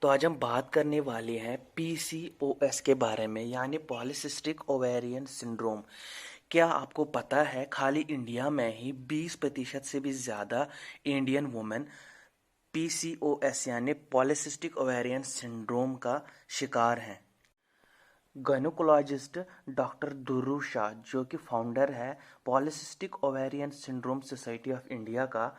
तो आज हम बात करने वाले हैं पीसीओएस के बारे में, यानी पॉलीसिस्टिक ओवेरियन सिंड्रोम। क्या आपको पता है खाली इंडिया में ही 20% से भी ज़्यादा इंडियन वुमेन पीसीओएस यानी पॉलीसिस्टिक ओवेरियन सिंड्रोम का शिकार हैं। गायनोकोलॉजिस्ट डॉक्टर ध्रुव शाह, जो कि फाउंडर है polycystic ovarian syndrome society of India का,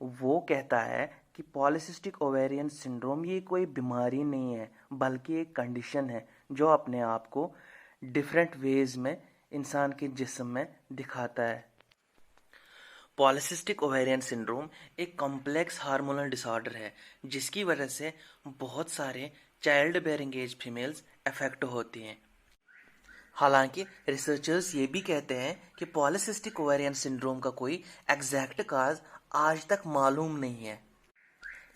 वो कहता है कि पॉलीसिस्टिक ओवेरियन सिंड्रोम ये कोई बीमारी नहीं है, बल्कि एक कंडीशन है जो अपने आप को डिफरेंट वेज में इंसान के जिस्म में दिखाता है। पॉलीसिस्टिक ओवेरियन सिंड्रोम एक कॉम्प्लेक्स हार्मोनल डिसऑर्डर है जिसकी वजह से बहुत सारे child bearing age females affect होती हैं। हालांकि रिसर्चर्स ये भी कहते हैं कि पॉलीसिस्टिक ओवेरियन सिंड्रोम का कोई एग्जैक्ट काज आज तक मालूम नहीं है,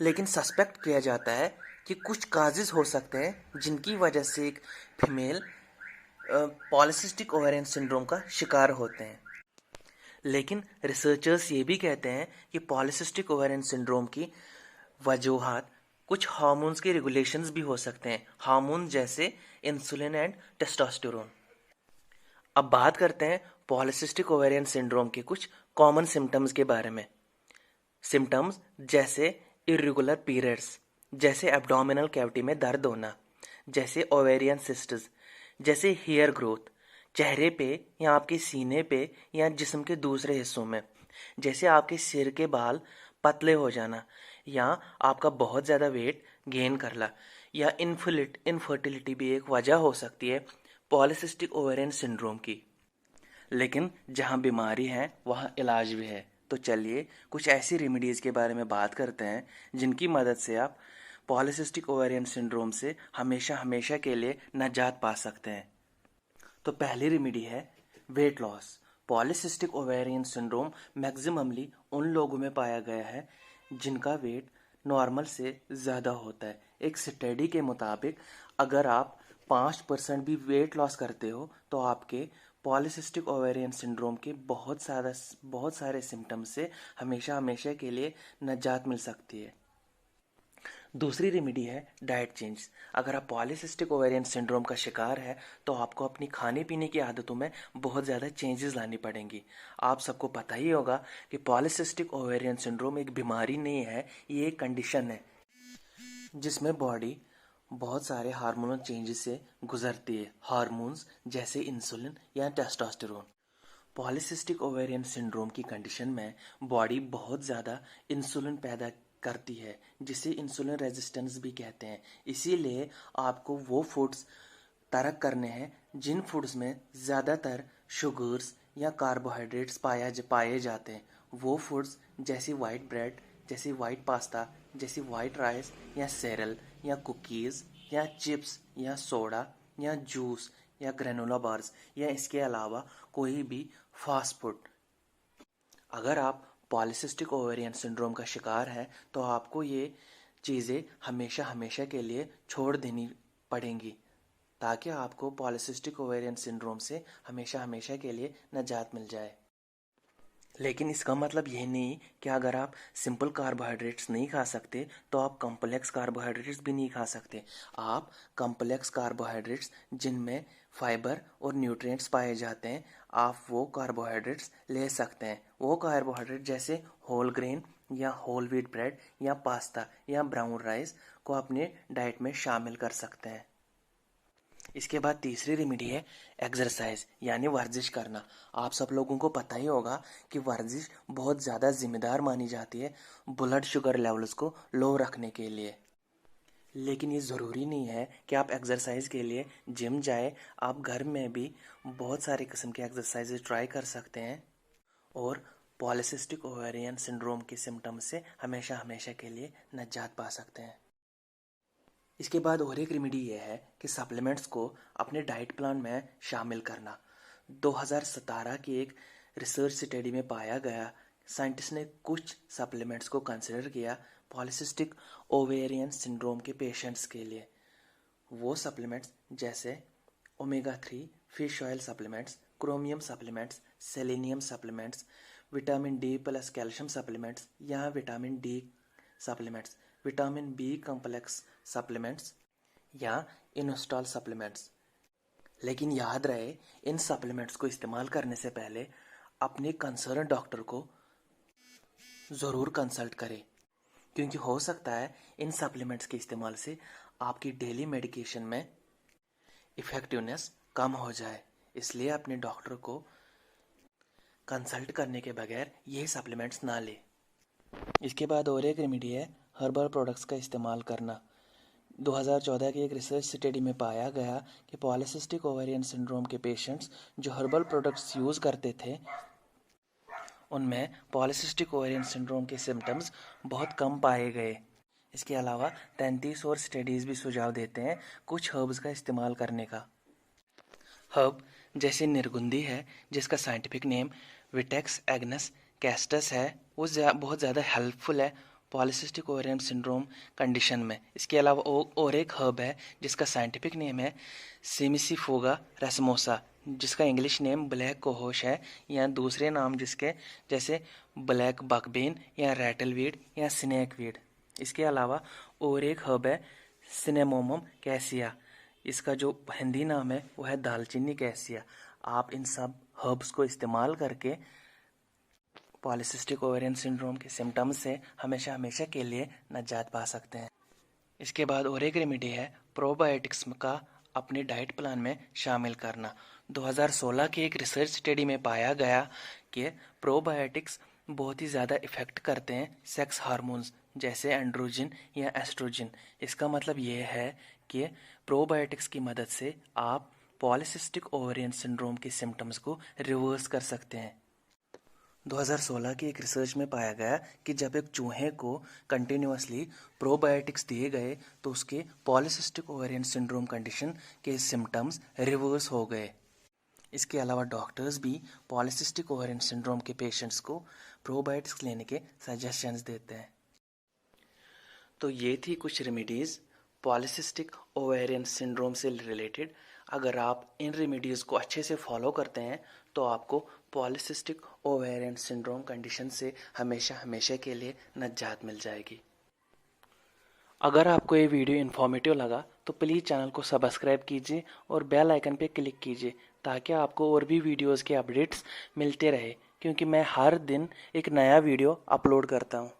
लेकिन सस्पेक्ट किया जाता है कि कुछ काजेस हो सकते हैं जिनकी वजह से एक फीमेल पॉलीसिस्टिक ओवेरियन सिंड्रोम का शिकार होते हैं। लेकिन रिसर्चर्स ये भी कहते हैं कि पॉलीसिस्टिक ओवेरियन सिंड्रोम की वजूहात कुछ हार्मोन्स के रेगुलेशंस भी हो सकते हैं, हार्मोन जैसे इंसुलिन एंड टेस्टोस्टेरोन। अब बात करते हैं पॉलीसिस्टिक ओवेरियन सिंड्रोम के कुछ कॉमन सिम्टम्स के बारे में। सिम्टम्स जैसे इर्रेगुलर पीरियड्स, जैसे एब्डोमिनल कैविटी में दर्द होना, जैसे ओवेरियन सिस्ट्स, जैसे हेयर ग्रोथ चेहरे पे या आपके सीने पे या जिस्म के दूसरे हिस्सों में, जैसे आपके सिर के बाल पतले हो जाना या आपका बहुत ज़्यादा वेट गेन करना, या इनफर्टिलिटी भी एक वजह हो सकती है पॉलीसिस्टिक ओवेरियन सिंड्रोम की। लेकिन जहाँ बीमारी है वहाँ इलाज भी है। तो चलिए कुछ ऐसी रेमेडीज़ के बारे में बात करते हैं जिनकी मदद से आप पॉलीसिस्टिक ओवेरियन सिंड्रोम से हमेशा हमेशा के लिए निजात पा सकते हैं। तो पहली रेमेडी है weight loss. Polycystic ovarian syndrome maximally उन लोगों में पाया गया है जिनका वेट नॉर्मल से ज़्यादा होता है। एक स्टडी के मुताबिक अगर आप 5% भी वेट लॉस करते हो तो आपके पॉलीसिस्टिक ओवेरियन सिंड्रोम के बहुत सारे सिम्टम्स से हमेशा हमेशा के लिए निजात मिल सकती है। दूसरी रेमेडी है डाइट चेंज। अगर आप पॉलीसिस्टिक ओवेरियन सिंड्रोम का शिकार है तो आपको अपनी खाने पीने की आदतों में बहुत ज़्यादा चेंजेस लानी पड़ेंगी। आप सबको पता ही होगा कि पॉलीसिस्टिक ओवेरियन सिंड्रोम एक बीमारी नहीं है, ये एक कंडीशन है जिसमें बॉडी बहुत सारे हार्मोनल चेंजेस से गुजरती है, हार्मोन्स जैसे इंसुलिन या टेस्टोस्टेरोन। पॉलीसिस्टिक ओवेरियन सिंड्रोम की कंडीशन में बॉडी बहुत ज़्यादा इंसुलिन पैदा करती है, जिसे इंसुलिन रेजिस्टेंस भी कहते हैं। इसीलिए आपको वो फूड्स तर्क करने हैं जिन फूड्स में ज़्यादातर शुगर्स या कार्बोहाइड्रेट्स पाए जाते हैं। वो फूड्स जैसे वाइट ब्रेड, जैसे वाइट पास्ता, जैसे वाइट राइस या सेरल या कुकीज़ या चिप्स या सोडा या जूस या ग्रेनोला बार्स, या इसके अलावा कोई भी फास्ट फूड। अगर आप पॉलीसिस्टिक ओवेरियन सिंड्रोम का शिकार है तो आपको ये चीज़ें हमेशा हमेशा के लिए छोड़ देनी पड़ेंगी ताकि आपको पॉलीसिस्टिक ओवेरियन सिंड्रोम से हमेशा हमेशा के लिए निजात मिल जाए। लेकिन इसका मतलब ये नहीं कि अगर आप सिंपल कार्बोहाइड्रेट्स नहीं खा सकते तो आप कॉम्प्लेक्स कार्बोहाइड्रेट्स भी नहीं खा सकते। आप कॉम्प्लेक्स कार्बोहाइड्रेट्स जिनमें फाइबर और न्यूट्रिएंट्स पाए जाते हैं, आप वो कार्बोहाइड्रेट्स ले सकते हैं। वो कार्बोहाइड्रेट जैसे होल ग्रेन या होल व्हीट ब्रेड या पास्ता या ब्राउन राइस को अपने डाइट में शामिल कर सकते हैं। इसके बाद तीसरी रेमेडी है एक्सरसाइज यानी वर्जिश करना। आप सब लोगों को पता ही होगा कि वर्जिश बहुत ज़्यादा जिम्मेदार मानी जाती है ब्लड शुगर लेवल्स को लो रखने के लिए। लेकिन ये ज़रूरी नहीं है कि आप एक्सरसाइज के लिए जिम जाए। आप घर में भी बहुत सारे किस्म के एक्सरसाइजेज ट्राई कर सकते हैं और पॉलीसिस्टिक ओवेरियन सिंड्रोम के सिम्टम्स से हमेशा हमेशा के लिए निजात पा सकते हैं। इसके बाद और एक रेमेडी ये है कि सप्लीमेंट्स को अपने डाइट प्लान में शामिल करना। 2017 की एक रिसर्च स्टडी में पाया गया, साइंटिस्ट ने कुछ सप्लीमेंट्स को कंसिडर किया पॉलीसिस्टिक ओवेरियन सिंड्रोम के पेशेंट्स के लिए। वो सप्लीमेंट्स जैसे omega 3 fish oil supplements, chromium supplements, selenium supplements, vitamin D plus calcium supplements या vitamin D supplements, vitamin B complex supplements या इनोस्टॉल सप्लीमेंट्स। लेकिन याद रहे, इन सप्लीमेंट्स को इस्तेमाल करने से पहले अपने कंसर्न डॉक्टर को ज़रूर कंसल्ट करें, क्योंकि हो सकता है इन सप्लीमेंट्स के इस्तेमाल से आपकी डेली मेडिकेशन में इफ़ेक्टिवनेस कम हो जाए। इसलिए अपने डॉक्टर को कंसल्ट करने के बगैर ये सप्लीमेंट्स ना लें। इसके बाद और एक रेमेडी है हर्बल प्रोडक्ट्स का इस्तेमाल करना। 2014 की एक रिसर्च स्टडी में पाया गया कि पॉलीसिस्टिक ओवेरियन सिंड्रोम के पेशेंट्स जो हर्बल प्रोडक्ट्स यूज़ करते थे, उनमें पॉलीसिस्टिक ओवेरियन सिंड्रोम के सिम्टम्स बहुत कम पाए गए। इसके अलावा 33 और स्टडीज़ भी सुझाव देते हैं कुछ हर्ब्स का इस्तेमाल करने का। हर्ब जैसे निर्गुंदी है, जिसका scientific name Vitex agnus castus है, वो बहुत ज़्यादा हेल्पफुल है पॉलीसिस्टिक ओवेरियन सिंड्रोम कंडीशन में। इसके अलावा और एक हर्ब है जिसका साइंटिफिक नेम है सिमिसिफोगा रेसमोसा, जिसका इंग्लिश नेम ब्लैक कोहोश है, या दूसरे नाम जिसके जैसे ब्लैक बकबेन या रैटलवीड या स्नेकवीड। इसके अलावा और एक हर्ब है सिनेमोमम कैसिया, इसका जो हिंदी नाम है वो है दालचीनी कैसिया। आप इन सब हर्ब्स को इस्तेमाल करके पॉलीसिस्टिक ओवेरियन सिंड्रोम के सिम्टम्स से हमेशा के लिए निजात पा सकते हैं। इसके बाद और एक रेमेडी है प्रोबायोटिक्स का अपने डाइट प्लान में शामिल करना। 2016 की एक रिसर्च स्टडी में पाया गया कि प्रोबायोटिक्स बहुत ही ज़्यादा इफ़ेक्ट करते हैं सेक्स हार्मोन्स जैसे एंड्रोजन या एस्ट्रोजन। इसका मतलब ये है कि प्रोबायोटिक्स की मदद से आप पॉलीसिस्टिक ओवेरियन सिंड्रोम के सिम्टम्स को रिवर्स कर सकते हैं। 2016 की एक रिसर्च में पाया गया कि जब एक चूहे को कंटिन्यूअसली प्रोबायोटिक्स दिए गए तो उसके पॉलीसिस्टिक ओवेरियन सिंड्रोम कंडीशन के सिम्टम्स रिवर्स हो गए। इसके अलावा डॉक्टर्स भी पॉलीसिस्टिक ओवेरियन सिंड्रोम के पेशेंट्स को प्रोबायोटिक्स लेने के सजेशंस देते हैं। तो ये थी कुछ रेमेडीज़ पॉलीसिस्टिक ओवेरियन सिंड्रोम से रिलेटेड। अगर आप इन रेमेडीज़ को अच्छे से फॉलो करते हैं तो आपको पॉलीसिस्टिक ओवेरियन सिंड्रोम कंडीशन से हमेशा के लिए निजात मिल जाएगी। अगर आपको ये वीडियो इन्फॉर्मेटिव लगा तो प्लीज़ चैनल को सब्सक्राइब कीजिए और बेल आइकन पे क्लिक कीजिए, ताकि आपको और भी वीडियोस के अपडेट्स मिलते रहे, क्योंकि मैं हर दिन एक नया वीडियो अपलोड करता हूँ।